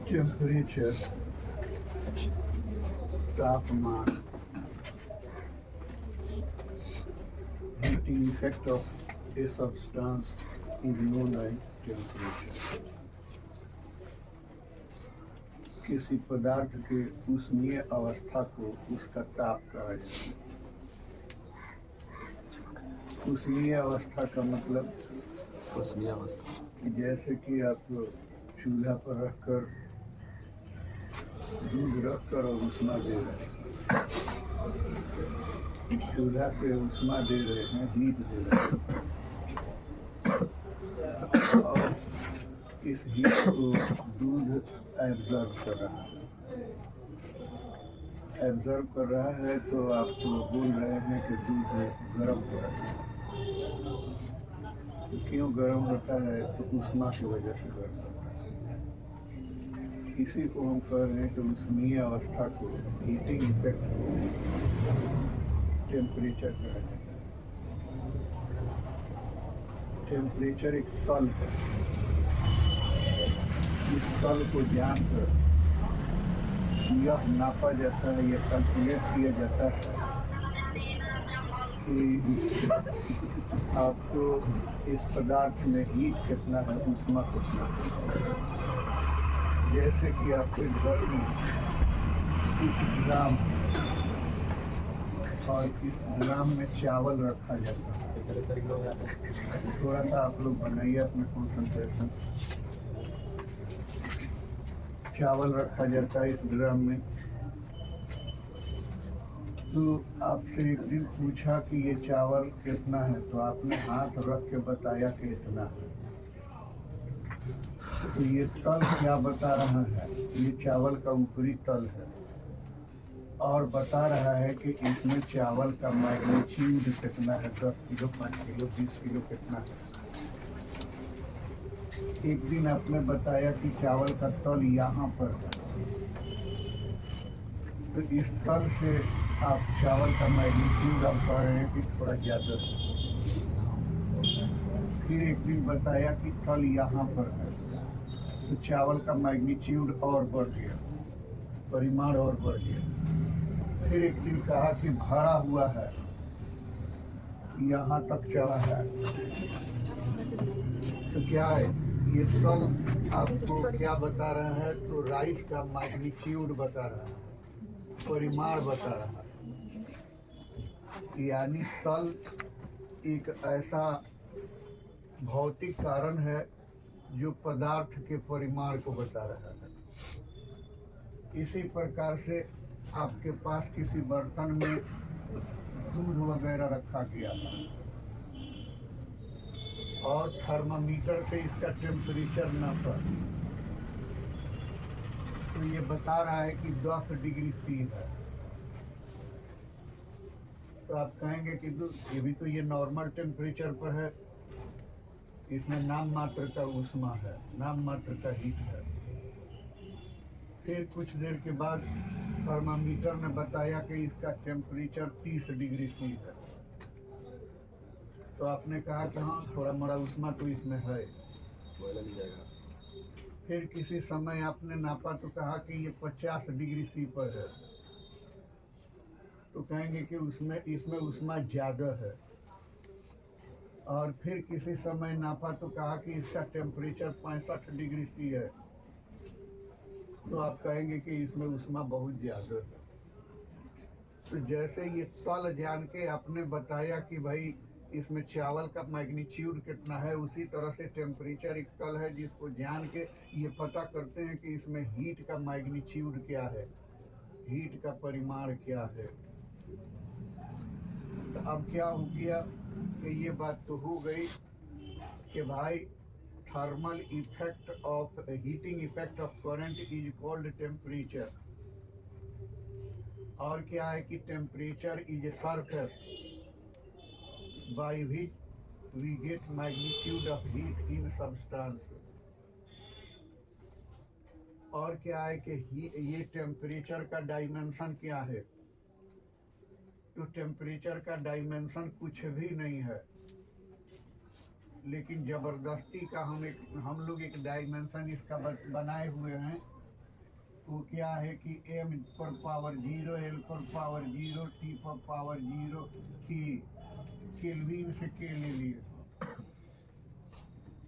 Temperature, तापमान, heating effect of a substance is known as temperature. किसी पदार्थ के उष्मीय अवस्था को उसका ताप कहा जाता है। उष्मीय अवस्था का मतलब उष्मीय अवस्था कि जैसे कि आप चूल्हा पर रखकर दूध रखकर और उष्मा दे रहे हैं, चूल्हा से उष्मा दे रहे हैं, हीट दे रहे हैं और इस हीट को दूध एब्जॉर्ब कर रहा है। एब्जॉर्ब कर रहा है तो आपको बोल रहे हैं कि दूध गर्म हो रहा है। तो क्यों गर्म होता है? तो उष्मा की वजह से गर्म होता है। इसी को हम कह रहे हैं कि उष्मीय अवस्था को, हीटिंग इफेक्ट को टेम्परेचर कहा जाता है। टेम्परेचर एक तल है। इस तल को जानकर यह नापा जाता है, यह कैलकुलेट किया जाता है कि आपको इस पदार्थ में हीट कितना है, उष्मा कितना है। जैसे कि आपके घर में कुछ ग्राम और इस ग्राम में चावल रखा जाता है। थोड़ा सा आप लोग बनाइए अपने कंसंट्रेशन। चावल रखा जाता है इस ग्राम में। तो आपसे एक दिन पूछा कि ये चावल कितना है, तो आपने हाथ रख के बताया कि इतना है। तो ये तल क्या बता रहा है? ये चावल का ऊपरी तल है और बता रहा है कि इसमें चावल का मैग्नीट्यूड कितना है, 10 किलो, 5 किलो, 20 किलो कितना है। एक दिन आपने बताया कि चावल का तल यहाँ पर है, तो इस तल से आप चावल का मैग्नीट्यूड आप कह रहे हैं कि थोड़ा ज़्यादा है। फिर एक दिन बताया कि तल यहाँ पर है, तो चावल का मैग्नीट्यूड और बढ़ गया, परिमाण और बढ़ गया। फिर एक दिन कहा कि भरा हुआ है, यहाँ तक चला है। तो क्या है ये तल? आपको क्या बता रहा है? तो राइस का मैग्नीट्यूड बता रहा है, परिमाण बता रहा है। यानी तल एक ऐसा भौतिक कारण है जो पदार्थ के परिमाण को बता रहा है। इसी प्रकार से आपके पास किसी बर्तन में दूध वगैरह रखा गया और थर्मामीटर से इसका टेम्परेचर नापा, तो ये बता रहा है कि 10 डिग्री सी है। तो आप कहेंगे कि ये भी तो ये नॉर्मल टेम्परेचर पर है, इसमें नाम मात्र का उष्मा है, नाम मात्र का हीट है। फिर कुछ देर के बाद थर्मामीटर ने बताया कि इसका टेम्परेचर 30 डिग्री सी है। तो आपने कहा कि हाँ, थोड़ा मोड़ा उष्मा तो इसमें है। फिर किसी समय आपने नापा तो कहा कि ये 50 डिग्री सी पर है, तो कहेंगे कि इसमें उष्मा ज़्यादा है। और फिर किसी समय नापा तो कहा कि इसका टेम्परेचर 65 डिग्री सी है, तो आप कहेंगे कि इसमें उष्मा बहुत ज़्यादा है। तो जैसे ये तल जान के आपने बताया कि भाई इसमें चावल का मैग्नीट्यूड कितना है, उसी तरह से टेम्परेचर एक तल है जिसको जान के ये पता करते हैं कि इसमें हीट का मैग्नीट्यूड क्या है, हीट का परिमाण क्या है। तो अब क्या हो गया कि ये बात तो हो गई कि भाई thermal effect of heating effect of current is called temperature. और क्या है कि temperature is a surface by which we get magnitude of heat in substance. और क्या है कि ये टेम्परेचर का डायमेंशन क्या है? तो टेम्परेचर का डायमेंशन कुछ भी नहीं है, लेकिन जबरदस्ती का हम लोग एक डायमेंशन इसका बनाए हुए हैं वो क्या है कि m पर पावर 0, l पर पावर 0, t पर पावर 0 की केल्विन से k ले लिए,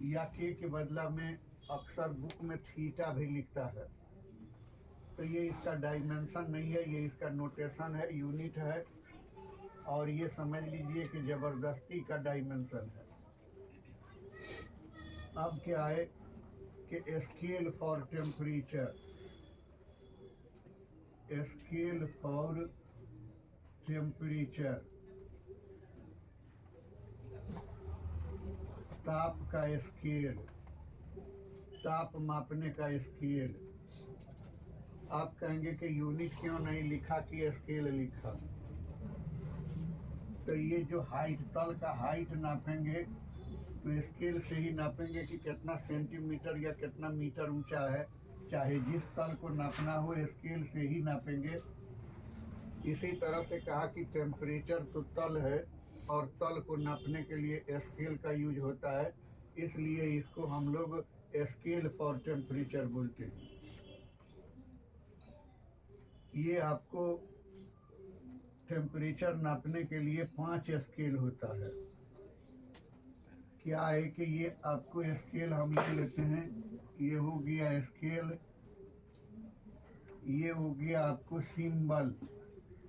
या k के बदला में अक्सर बुक में थीटा भी लिखता है। तो ये इसका डायमेंशन नहीं है, ये इसका नोटेशन है, यूनिट है, और ये समझ लीजिए कि जबरदस्ती का डायमेंशन है। अब क्या है कि scale for temperature, scale for temperature, ताप का स्केल, ताप मापने का स्केल। आप कहेंगे कि यूनिट क्यों नहीं लिखा कि स्केल लिखा? तो ये जो हाइट, तल का हाइट नापेंगे तो स्केल से ही नापेंगे कि कितना सेंटीमीटर या कितना मीटर ऊंचा है। चाहे जिस तल को नापना हो स्केल से ही नापेंगे। इसी तरह से कहा कि टेम्परेचर तो तल है और तल को नापने के लिए स्केल का यूज होता है, इसलिए इसको हम लोग स्केल फॉर टेम्परेचर बोलते हैं। ये आपको टेम्परेचर नापने के लिए 5 स्केल होता है। क्या है कि ये आपको स्केल हम ले लेते हैं, ये हो गया स्केल, ये हो गया आपको सिंबल,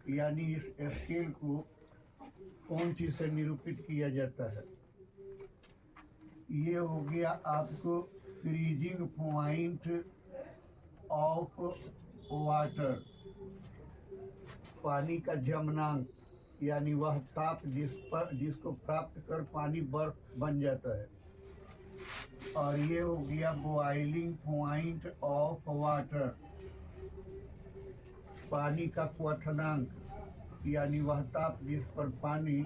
यानी इस स्केल को कौन चीज से निरूपित किया जाता है। ये हो गया आपको फ्रीजिंग पॉइंट ऑफ वाटर, पानी का जमनांक, यानी वह ताप जिसको प्राप्त कर पानी बर्फ बन जाता है। और ये हो गया बॉइलिंग पॉइंट ऑफ वाटर, पानी का क्वथनांक, यानी वह ताप जिस पर पानी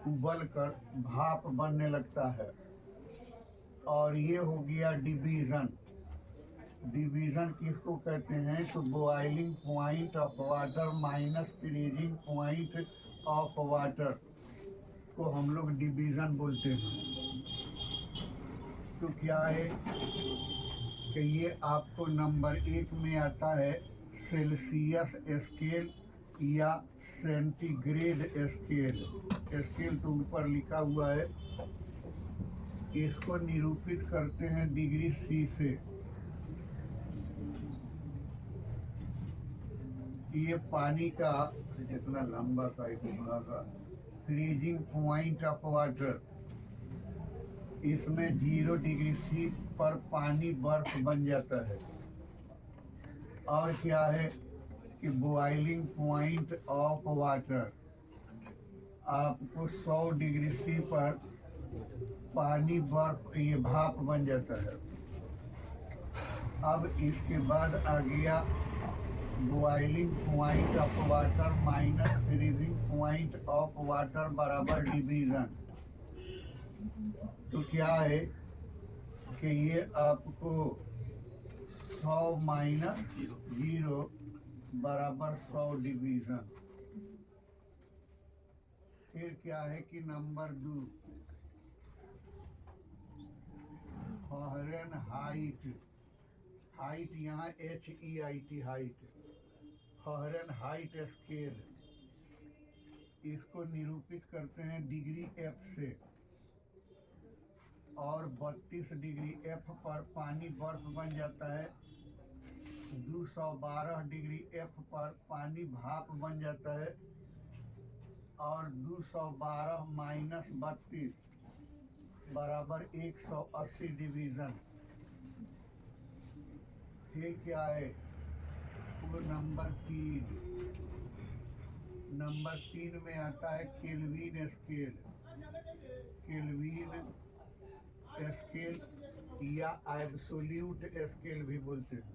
उबल कर भाप बनने लगता है। और ये हो गया डिवीजन, डिवीजन किसको कहते हैं तो boiling point of water minus freezing point of water को हम लोग डिवीजन बोलते हैं। तो क्या है कि ये आपको नंबर 1 में आता है सेल्सियस स्केल या सेंटीग्रेड स्केल। स्केल तो ऊपर लिखा हुआ है, इसको निरूपित करते हैं डिग्री सी से। ये पानी का जितना लंबा का एक भाग, फ्रीजिंग पॉइंट ऑफ वाटर, इसमें 0 डिग्री सी पर पानी बर्फ बन जाता है। और क्या है कि बॉइलिंग पॉइंट ऑफ वाटर, आपको 100 डिग्री सी पर पानी बर्फ, ये भाप बन जाता है। अब इसके बाद आ गया boiling point of water minus freezing point of water बराबर डिवीजन। तो क्या है कि ये आपको 100 माइनस 0 बराबर 100 डिवीजन। फिर क्या है कि नंबर 2 फारेनहाइट, हाइट यहाँ HEIT हाइट, फारेनहाइट स्केल, इसको निरूपित करते हैं डिग्री F से। और 32 डिग्री F पर पानी बर्फ बन जाता है, 212 डिग्री F पर पानी भाप बन जाता है, और 212 माइनस 32 बराबर 180 डिवीजन। फिर क्या है वो नंबर 3 में आता है केल्विन स्केल, केल्विन स्केल या एब्सोल्यूट स्केल भी बोलते हैं।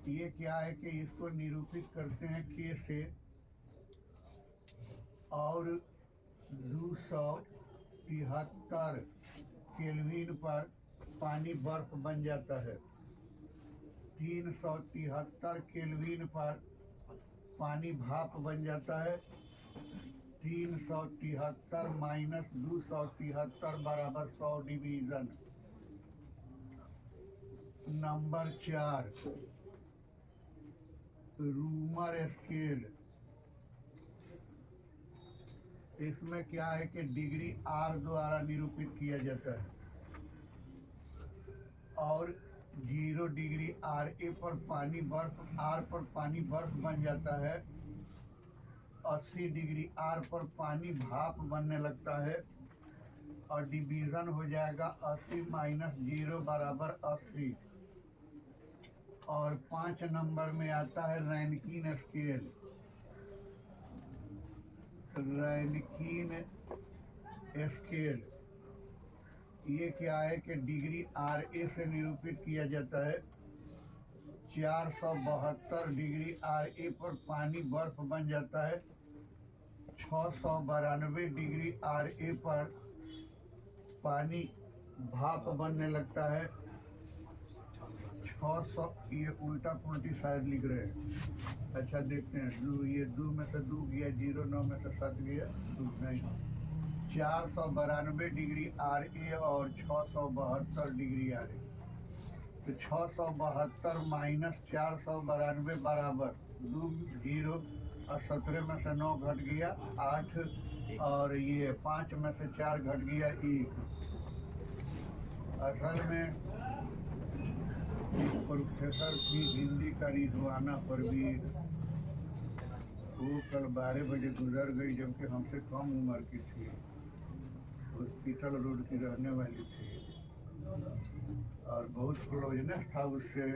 ये क्या है कि इसको निरूपित करते हैं K से, और 273 केल्विन पर पानी बर्फ बन जाता है, 373 केल्विन पर पानी भाप बन जाता है, 373 माइनस 273 बराबर 100 डिवीजन। नंबर 4 रूमर स्केल, इसमें क्या है कि डिग्री आर द्वारा निरूपित किया जाता है और 0 डिग्री आर ए पर पानी बर्फ, आर पर पानी बर्फ बन जाता है। 80 डिग्री आर पर पानी भाप बनने लगता है और डिवीजन हो जाएगा 80 माइनस 0 बराबर 80। और 5 नंबर में आता है रैनकीन स्केल। रैनकीन स्केल ये क्या है कि डिग्री आर ए से निरूपित किया जाता है। 472 डिग्री आर ए पर पानी बर्फ बन जाता है। 692 डिग्री आर ए पर पानी भाप बनने लगता है। 600, ये उल्टा पुल्टी शायद लिख रहे हैं। अच्छा देखते हैं, ये 2 में से 2 गया, 0 9 में से 7 गया, 2 नहीं। 492 डिग्री आर ए और 672 डिग्री आर ए, तो 672 माइनस 492 बराबर 2 0 और 17 में से 9 घट गया 8 और ये 5 में से 4 घट गया 1। असल में प्रोफेसर की हिंदी का रिजवाना परवीन, वो कल 12 बजे गुजर गई, जबकि हमसे कम उम्र की थी। हॉस्पिटल रोड की रहने वाली थी और बहुत क्लोजनेस था उससे,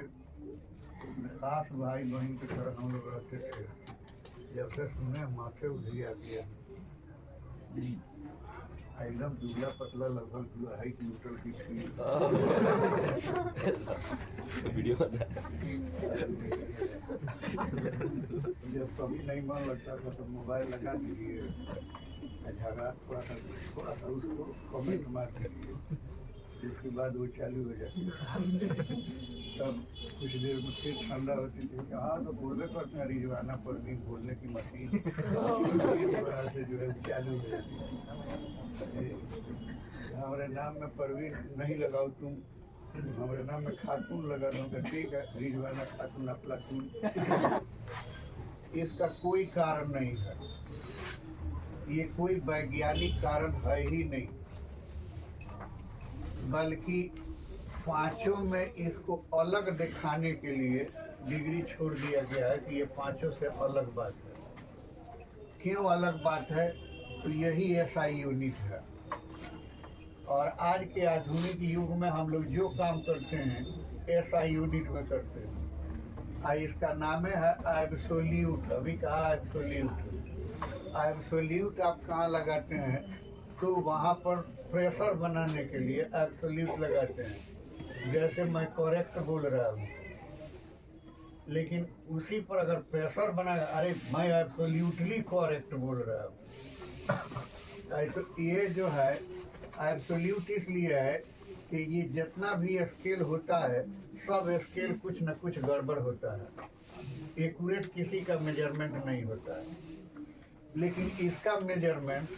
खास भाई बहन की तरह हम लोग रहते थे। जब से सुने माथे उधिया गया, एकदम दुबला पतला, लगभग 2.5 क्विंटल की थी। वीडियो जब कभी नहीं मन लगता था तो मोबाइल लगा दीजिए, झगड़ा थोड़ा सा उसको कमेंट मार दीजिए, जिसके बाद वो चालू हो जाती है। तब कुछ देर में फिर ठंडा होती थी। हाँ तो बोले करते हैं रिजवाना परवीन, बोलने की मशीन इस वजह से जो है चालू हो जाती है। हमारे नाम में परवीन नहीं लगाओ तुम, हमारे नाम में खातून लगा दो तो ठीक है, रिजवाना खातून अफलातून। इसका कोई कारण नहीं है, ये कोई वैज्ञानिक कारण है ही नहीं, बल्कि पांचों में इसको अलग दिखाने के लिए डिग्री छोड़ दिया गया है कि ये पांचों से अलग बात है। क्यों अलग बात है? तो यही एसआई यूनिट है। और आज के आधुनिक युग में हम लोग जो काम करते हैं एसआई यूनिट में करते हैं। इसका नाम है एब्सोल्यूट। अभी कहा एब्सोल्यूट। एब्सोल्यूट आप कहाँ लगाते हैं? तो वहाँ पर प्रेशर बनाने के लिए एब्सोल्यूट लगाते हैं। जैसे मैं करेक्ट बोल रहा हूँ, लेकिन उसी पर अगर प्रेशर बना, अरे मैं एब्सोल्यूटली करेक्ट बोल रहा हूँ, तो ये जो है एब्सोल्यूट इसलिए है कि ये जितना भी स्केल होता है सब स्केल कुछ न कुछ गड़बड़ होता है। एक्यूरेट किसी का मेजरमेंट नहीं होता है, लेकिन इसका मेजरमेंट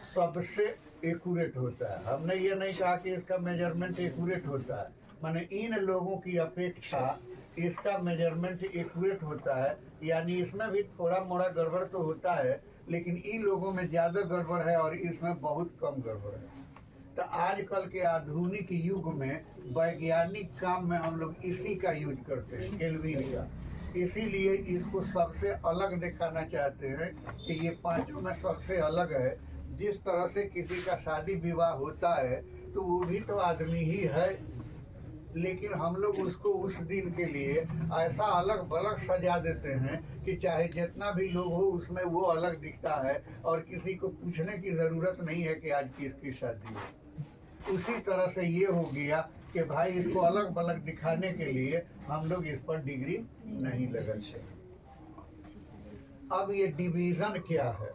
सबसे एक्यूरेट होता है। हमने ये नहीं कहा कि इसका मेजरमेंट एक्यूरेट होता है, माने इन लोगों की अपेक्षा इसका मेजरमेंट एक्यूरेट होता है, यानी इसमें भी थोड़ा मोड़ा गड़बड़ तो होता है, लेकिन इन लोगों में ज़्यादा गड़बड़ है और इसमें बहुत कम गड़बड़ है। तो आजकल के आधुनिक युग में वैज्ञानिक काम में हम लोग इसी का यूज करते हैं, केल्विन का। इसीलिए इसको सबसे अलग दिखाना चाहते हैं कि ये पांचों में सबसे अलग है। जिस तरह से किसी का शादी विवाह होता है तो वो भी तो आदमी ही है, लेकिन हम लोग उसको उस दिन के लिए ऐसा अलग बलग सजा देते हैं कि चाहे जितना भी लोग हो उसमें वो अलग दिखता है और किसी को पूछने की ज़रूरत नहीं है कि आज किसकी शादी है। उसी तरह से ये हो गया कि भाई इसको अलग बलग दिखाने के लिए हम लोग इस पर डिग्री नहीं लगाते। अब ये डिवीज़न क्या है?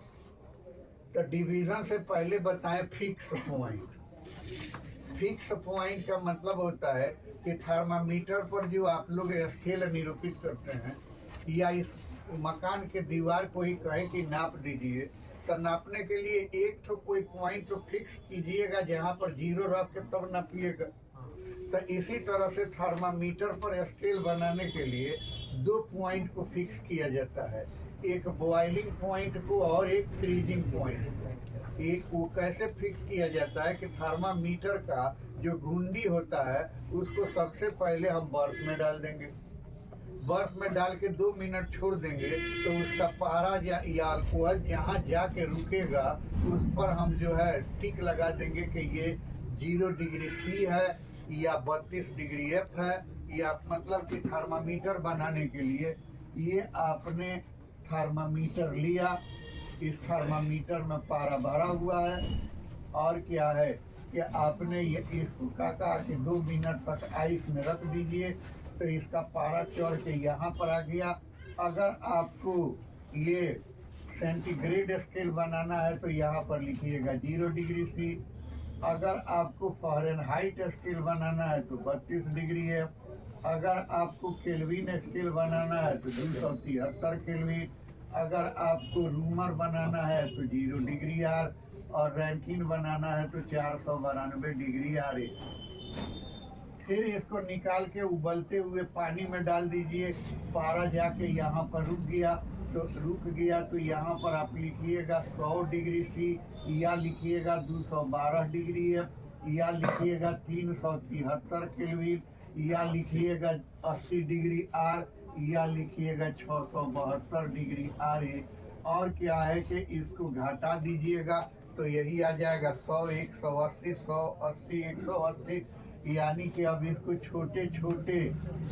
तो डिवीज़न से पहले बताएं फिक्स पॉइंट। फिक्स पॉइंट का मतलब होता है कि थर्मामीटर पर जो आप लोग स्केल निरूपित करते हैं, या इस मकान के दीवार को ही कहें कि नाप दीजिए, तो नापने के लिए एक तो कोई पॉइंट तो फिक्स कीजिएगा जहाँ पर 0 रख के तब नापिएगा। तो इसी तरह से थर्मामीटर पर स्केल बनाने के लिए 2 पॉइंट को फिक्स किया जाता है, एक बॉइलिंग पॉइंट को और एक फ्रीजिंग पॉइंट को। एक वो कैसे फिक्स किया जाता है कि थर्मामीटर का जो घुंडी होता है उसको सबसे पहले हम बर्फ में डाल देंगे, बर्फ में डाल के 2 मिनट छोड़ देंगे तो उसका पारा या अल्कोहल जहाँ जाके रुकेगा उस पर हम जो है टिक लगा देंगे कि ये 0 डिग्री सी है या 32 डिग्री एफ है, या मतलब कि थर्मामीटर बनाने के लिए ये आपने थर्मामीटर लिया, इस थर्मामीटर में पारा भरा हुआ है और क्या है कि आपने ये इसको कहा कि 2 मिनट तक आइस में रख दीजिए तो इसका पारा चढ़ के यहाँ पर आ गया। अगर आपको ये सेंटीग्रेड स्केल बनाना है तो यहाँ पर लिखिएगा 0 डिग्री सी, अगर आपको फ़ारेनहाइट स्केल बनाना है तो 32 डिग्री है, अगर आपको केल्विन स्केल बनाना है तो 273 केल्विन, अगर आपको रूमर बनाना है तो 0 डिग्री आर और रैंकिन बनाना है तो 492 डिग्री आर है। फिर इसको निकाल के उबलते हुए पानी में डाल दीजिए, पारा जाके यहाँ पर रुक गया तो यहाँ पर आप लिखिएगा 100 डिग्री सी, या लिखिएगा 212 डिग्री एफ, या लिखिएगा 373 केल्विन, या लिखिएगा 80 डिग्री आर, या लिखिएगा 672 डिग्री आर है। और क्या है कि इसको घटा दीजिएगा तो यही आ जाएगा 100, 180, 180, 180, यानी कि अब इसको छोटे छोटे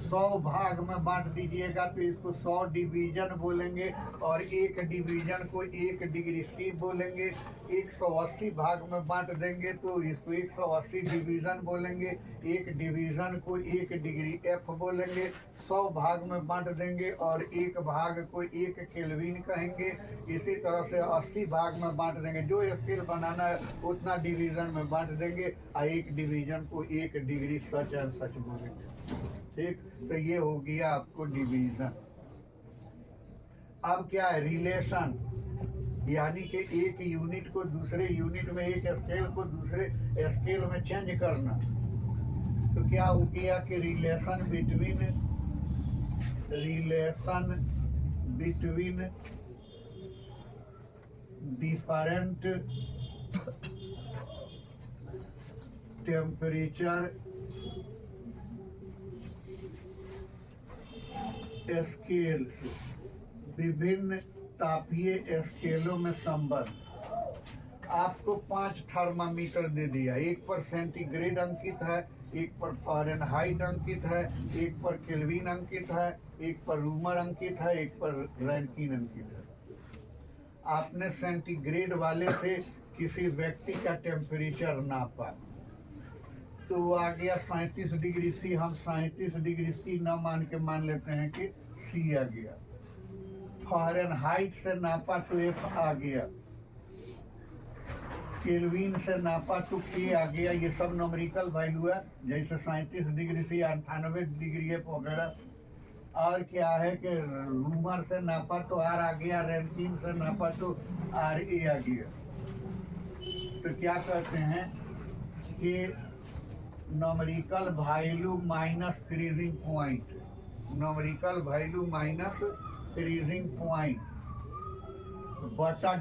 100 भाग में बांट दीजिएगा तो इसको 100 डिवीजन बोलेंगे और एक डिवीजन को 1 डिग्री सी बोलेंगे। 180 भाग में बांट देंगे तो इसको 180 डिवीजन बोलेंगे, एक डिवीजन को 1 डिग्री एफ बोलेंगे। 100 भाग में बांट देंगे और एक भाग को 1 केल्विन कहेंगे। इसी तरह से 80 भाग में बांट देंगे, जो स्केल बनाना है उतना डिवीजन में बांट देंगे और एक डिवीजन को 1 डिग्री सच एंड सच बोलेंगे। ठीक, तो ये हो गया आपको डिवीजन। अब क्या है रिलेशन, यानी कि एक यूनिट को दूसरे यूनिट में, एक स्केल को दूसरे स्केल में चेंज करना। तो क्या हो गया कि relation between different temperature scale, विभिन्न तापीय स्केलों में संबंध। आपको 5 थर्मामीटर दे दिया, एक पर सेंटीग्रेड अंकित है, एक पर फ़ारेनहाइट अंकित है, एक पर केल्विन अंकित है, एक पर रूमर अंकित है, एक पर रैंकिन अंकित है। आपने सेंटीग्रेड वाले से किसी व्यक्ति का टेम्परेचर नापा तो वो आ गया 37 डिग्री सी। हम 37 डिग्री सी न मान के मान लेते हैं कि सी आ गया। फ़ारेनहाइट से नापा तो एफ आ गया, केल्विन से नापा तो के आ गया। ये सब न्यूमेरिकल वैल्यू है, जैसे 37 डिग्री सी, 98 डिग्री एफ वगैरह। और क्या है कि रूमर से नापा तो आर आ गया, रैंकिन से नापा तो आर ए आ गया। तो क्या कहते हैं कि numerical value minus freezing point, numerical value minus freezing point बटा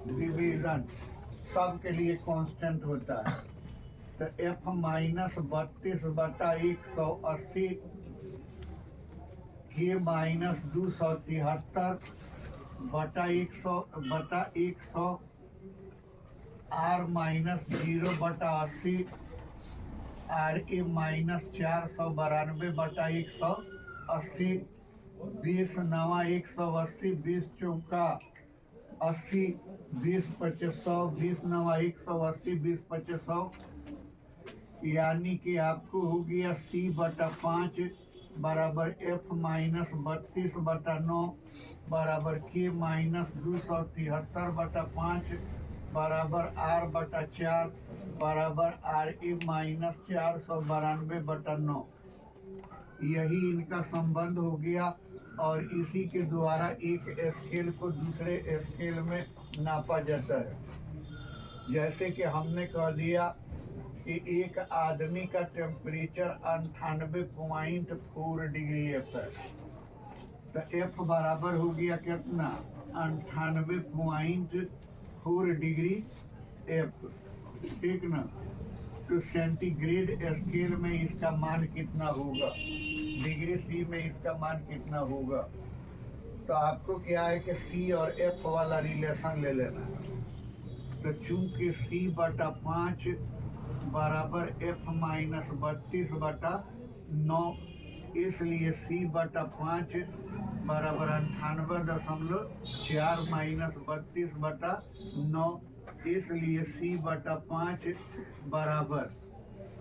डिवीजन सब के लिए कांस्टेंट होता है। तो एफ माइनस 32 बटा 180 के माइनस 273 बटा 100 आर माइनस 0 बटा 80 आर ए माइनस 492 बटा 180 20 नवा 180 20 चौका 80 20 25 100 20 नवा 180 20 25 100, यानी कि आपको हो गया सी बटा 5 बराबर एफ माइनस 32 बटा 9 बराबर के माइनस 273 बटा 5 बराबर आर बटा 4 बराबर आर ए माइनस 492 बटा 9। यही इनका संबंध हो गया और इसी के द्वारा एक स्केल को दूसरे स्केल में नापा जाता है। जैसे कि हमने कह दिया कि एक आदमी का टेम्परेचर 98.4 डिग्री एफ है, तो एफ बराबर हो गया कितना 98.4 डिग्री एफ, ठीक ना। तो सेंटीग्रेड स्केल में इसका मान कितना होगा, डिग्री सी में इसका मान कितना होगा। तो आपको क्या है कि सी और एफ वाला रिलेशन ले लेना है। तो चूंकि सी बटा 5 बराबर एफ माइनस 32/9, इसलिए सी बटा 5 बराबर 98.4 माइनस 32/9, इसलिए सी बटा 5 बराबर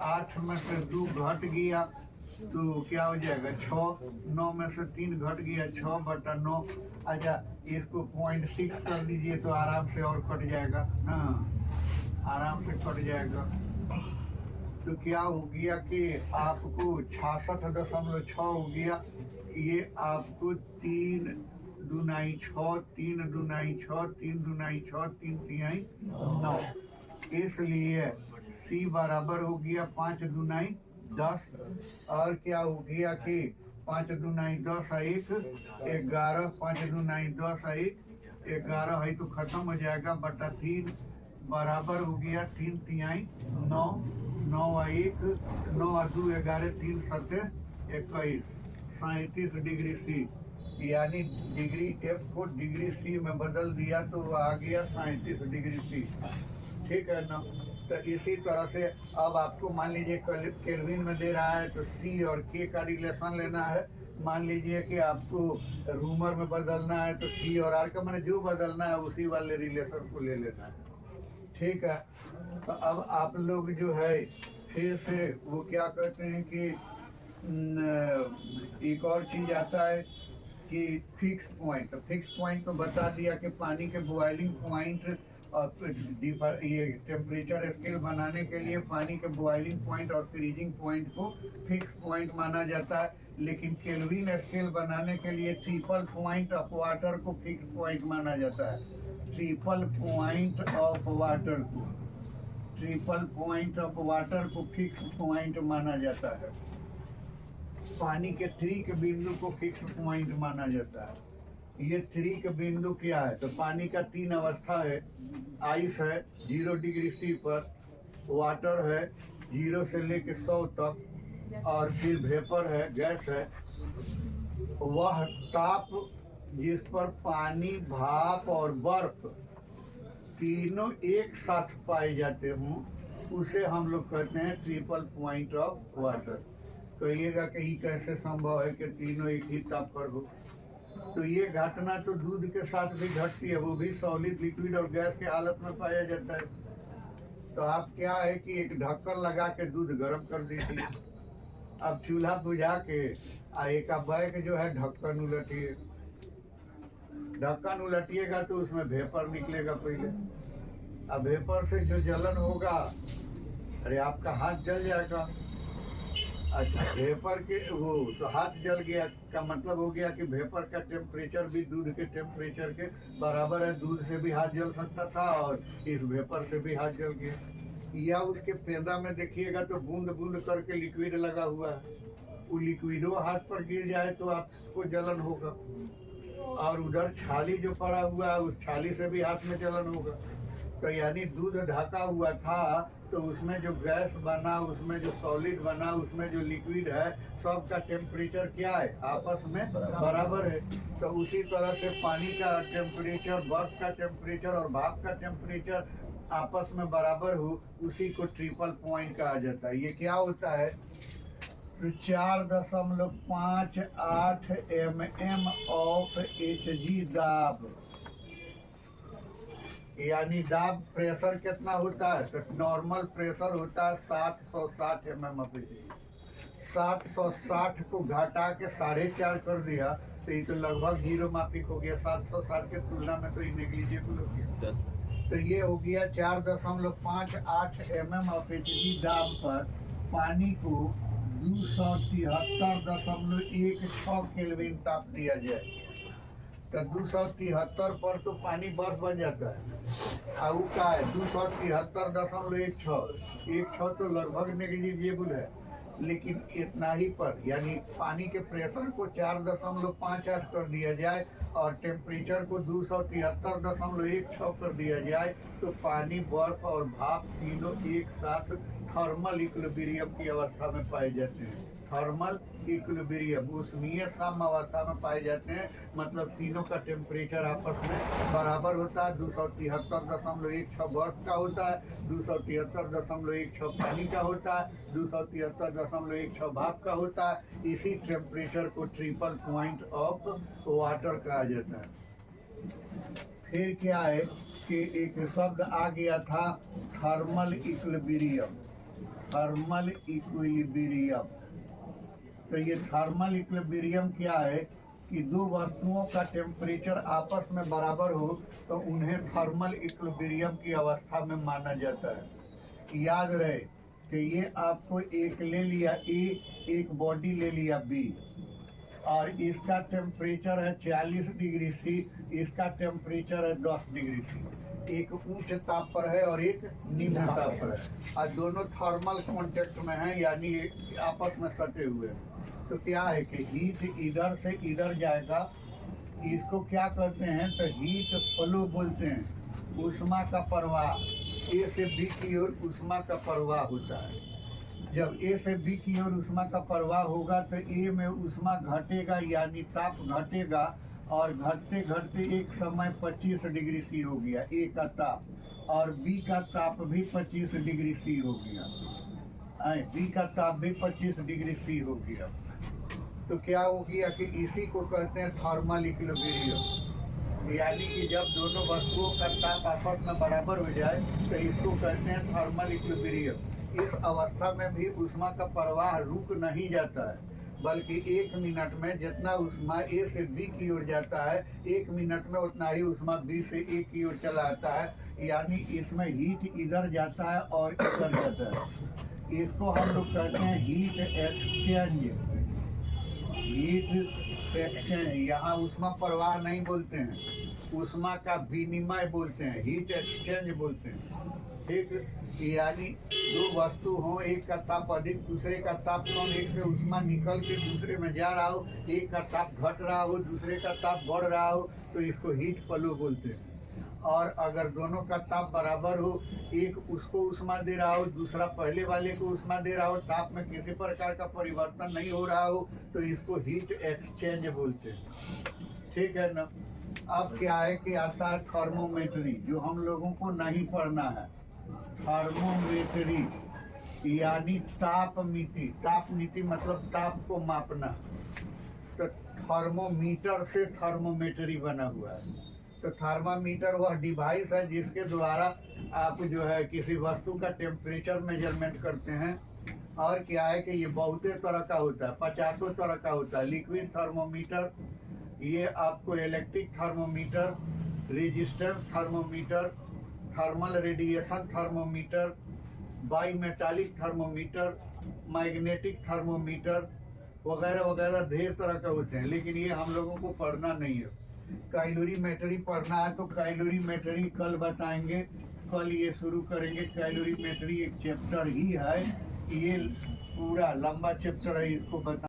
8 में से 2 घट गया तो क्या हो जाएगा 6, 9 में से 3 घट गया 6/9। अच्छा इसको 0.6 कर दीजिए तो आराम से और कट जाएगा, हाँ आराम से कट जाएगा। तो क्या हो गया कि आपको 66.6 हो गया। ये आपको 3 दूनाई 6, 3 दूनाई 6, 3 दूनाई 6, 3 तिहाई 9, इसलिए सी बराबर हो गया 5 दूनाई 10। और क्या हो गया कि 5 दूनाई 10 1 11, 5 दूनाई 10 1 11 है तो खत्म हो जाएगा बटा 3 बराबर हो गया 3 तिहाई 9, 9 1 9 2 11 3 7 21, 37 डिग्री सी। यानी डिग्री एफ को डिग्री सी में बदल दिया तो वो आ गया 37 डिग्री सी, ठीक है ना। तो इसी तरह से अब आपको मान लीजिए केल्विन में दे रहा है तो सी और के का रिलेशन लेना है। मान लीजिए कि आपको रूमर में बदलना है तो सी और आर का मैंने जो बदलना है उसी वाले रिलेशन को ले लेना है, ठीक है। तो अब आप लोग जो है फिर से वो क्या कहते हैं कि एक और चीज आता है कि फिक्स पॉइंट। तो फिक्स पॉइंट तो बता दिया कि पानी के बॉइलिंग पॉइंट और ये टेम्परेचर स्केल बनाने के लिए पानी के बॉइलिंग पॉइंट और फ्रीजिंग पॉइंट को फिक्स पॉइंट माना जाता है, लेकिन केल्विन स्केल बनाने के लिए ट्रिपल पॉइंट ऑफ वाटर को फिक्स पॉइंट माना जाता है। ट्रिपल पॉइंट ऑफ वाटर को, ट्रिपल पॉइंट ऑफ वाटर को फिक्स पॉइंट माना जाता है। पानी के त्रिक बिंदु को फिक्स पॉइंट माना जाता है। ये त्रिक बिंदु क्या है, तो पानी का 3 अवस्था है। आइस है 0 डिग्री सी पर, वाटर है 0 से लेकर 100 तक, और फिर वेपर है, गैस है। वह ताप जिस पर पानी, भाप और बर्फ तीनों एक साथ पाए जाते हों उसे हम लोग कहते हैं ट्रिपल पॉइंट ऑफ वाटर। कहिएगा कि ये कैसे संभव है कि तीनों एक ही ताप पर हो। तो ये घटना तो दूध के साथ भी घटती है, वो भी सॉलिड, लिक्विड और गैस के हालत में पाया जाता है। तो आप क्या है कि एक ढक्कन लगा के दूध गर्म कर दीजिए। अब चूल्हा बुझा के एक बैग जो है ढक्कन उलटिए, ढक्कन उलटिएगा तो उसमें वेपर निकलेगा पहले। अब वेपर से जो जलन होगा, अरे आपका हाथ जल जाएगा। अच्छा वेपर के वो तो हाथ जल गया का मतलब हो गया कि वेपर का टेम्परेचर भी दूध के टेम्परेचर के बराबर है। दूध से भी हाथ जल सकता था और इस वेपर से भी हाथ जल गया। या उसके पेंदा में देखिएगा तो बूंद बूंद करके लिक्विड लगा हुआ है, वो लिक्विडो हाथ पर गिर जाए तो आपको जलन होगा। और उधर छाली जो पड़ा हुआ है उस छाली से भी हाथ में जलन होगा। तो यानी दूध ढका हुआ था तो उसमें जो गैस बना, उसमें जो सॉलिड बना, उसमें जो लिक्विड है, सबका टेम्परेचर क्या है, आपस में बराबर है। तो उसी तरह से पानी का टेम्परेचर, बर्फ का टेम्परेचर और भाप का टेम्परेचर आपस में बराबर हो, उसी को ट्रिपल पॉइंट कहा जाता है। ये क्या होता है, तो 4.58 mm ऑफ Hg दाब, यानी दाब प्रेशर कितना होता है, तो नॉर्मल प्रेशर होता है 760 mm ऑफ Hg। 760 को घटा के 4.5 कर दिया तो ये तो लगभग 0 मापिक हो गया। 760 के तुलना में तो ये नेग्लिजिबल हो गया। तो ये हो गया 4.58 mm ऑफ Hg दाब पर पानी को 273.16 केल्विन ताप दिया जाए। तो तो 273 पर तो पानी बर्फ बन जाता है। और वो का है 273.16 तो लगभग नेग्लिजिबल है, लेकिन इतना ही पर यानी पानी के प्रेशर को 4.58 कर दिया जाए और टेम्परेचर को 273.16 कर दिया जाए तो पानी, बर्फ और भाप तीनों एक साथ थर्मल इक्विलिब्रियम की अवस्था में पाए जाते हैं। थर्मल इक्विलिब्रियम ऊष्मीय साम्यावस्था में पाए जाते हैं, मतलब तीनों का टेम्परेचर आपस में बराबर होता है। 273.16 बर्फ का होता है, 273.16 पानी का होता है, 273.16 भाप का होता है। इसी टेम्परेचर को ट्रिपल पॉइंट ऑफ वाटर कहा जाता है। फिर क्या है कि एक शब्द आ गया था थर्मल इक्विलिब्रियम। थर्मल इक्विलिब्रियम, तो ये थर्मल इक्विलिब्रियम क्या है कि दो वस्तुओं का टेम्परेचर आपस में बराबर हो तो उन्हें थर्मल इक्विलिब्रियम की अवस्था में माना जाता है। याद रहे कि ये आपको एक ले लिया ए, एक बॉडी ले लिया बी, और इसका टेम्परेचर है 40 डिग्री सी, इसका टेम्परेचर है 10 डिग्री सी। एक उच्च ताप पर है और एक निम्न ताप पर है, और दोनों थर्मल कांटेक्ट में हैं, यानी आपस में सटे हुए हैं। तो क्या है कि हीट इधर से इधर जाएगा, इसको क्या कहते हैं तो हीट फ्लो बोलते हैं। ऊष्मा का प्रवाह, ए से बी की ओर ऊष्मा का प्रवाह होता है। जब ए से बी की ओर ऊष्मा का प्रवाह होगा तो ए में ऊष्मा घटेगा, यानी ताप घटेगा, और घटते घटते एक समय 25 डिग्री सी हो गया ए का ताप, और बी का ताप भी 25 डिग्री सी हो गया। बी का ताप भी 25 डिग्री सी हो गया। तो क्या हो गया कि इसी को कहते हैं थर्मल इक्विलिब्रियम, यानी कि जब दोनों वस्तुओं का ताप आपस में बराबर हो जाए तो इसको कहते हैं थर्मल इक्विलिब्रियम। इस अवस्था में भी ऊष्मा का प्रवाह रुक नहीं जाता है, बल्कि 1 मिनट में जितना ऊष्मा ए से बी की ओर जाता है, 1 मिनट में उतना ही ऊष्मा बी से ए की ओर चला आता है, यानी इसमें हीट इधर जाता है और इधर जाता है। इसको हम लोग कहते हैं हीट एक्सचेंज। हीट एक्सचेंज, यहाँ ऊष्मा प्रवाह नहीं बोलते हैं, ऊष्मा का विनिमय बोलते हैं, हीट एक्सचेंज बोलते हैं। ठीक, यानी दो वस्तु हो, एक का ताप अधिक दूसरे का ताप कम, एक से ऊष्मा निकल के दूसरे में जा रहा हो, एक का ताप घट रहा हो दूसरे का ताप बढ़ रहा हो, तो इसको हीट फ्लो बोलते हैं। और अगर दोनों का ताप बराबर हो, एक उसको ऊष्मा दे रहा हो दूसरा पहले वाले को ऊष्मा दे रहा हो, ताप में किसी प्रकार का परिवर्तन नहीं हो रहा हो, तो इसको हीट एक्सचेंज बोलते हैं। ठीक है ना। अब क्या है कि आता है थर्मोमेट्री, जो हम लोगों को नहीं पढ़ना है। थर्मोमेट्री यानी तापमिति। तापमिति मतलब ताप को मापना। तो थर्मोमीटर से थर्मोमेट्री बना हुआ है। तो थर्मामीटर वह डिवाइस है जिसके द्वारा आप जो है किसी वस्तु का टेम्परेचर मेजरमेंट करते हैं। और क्या है कि ये बहुते तरह का होता है, 50 तरह का होता है। लिक्विड थर्मोमीटर, ये आपको electric thermometer, resistance thermometer, thermal radiation thermometer, bimetallic thermometer, magnetic thermometer वगैरह वगैरह ढेर तरह के होते हैं, लेकिन ये हम लोगों को पढ़ना नहीं है। कैलोरीमेट्री पढ़ना है तो कैलोरीमेट्री कल बताएंगे, कल ये शुरू करेंगे। कैलोरीमेट्री एक चैप्टर ही है, ये पूरा लंबा चैप्टर है, इसको बता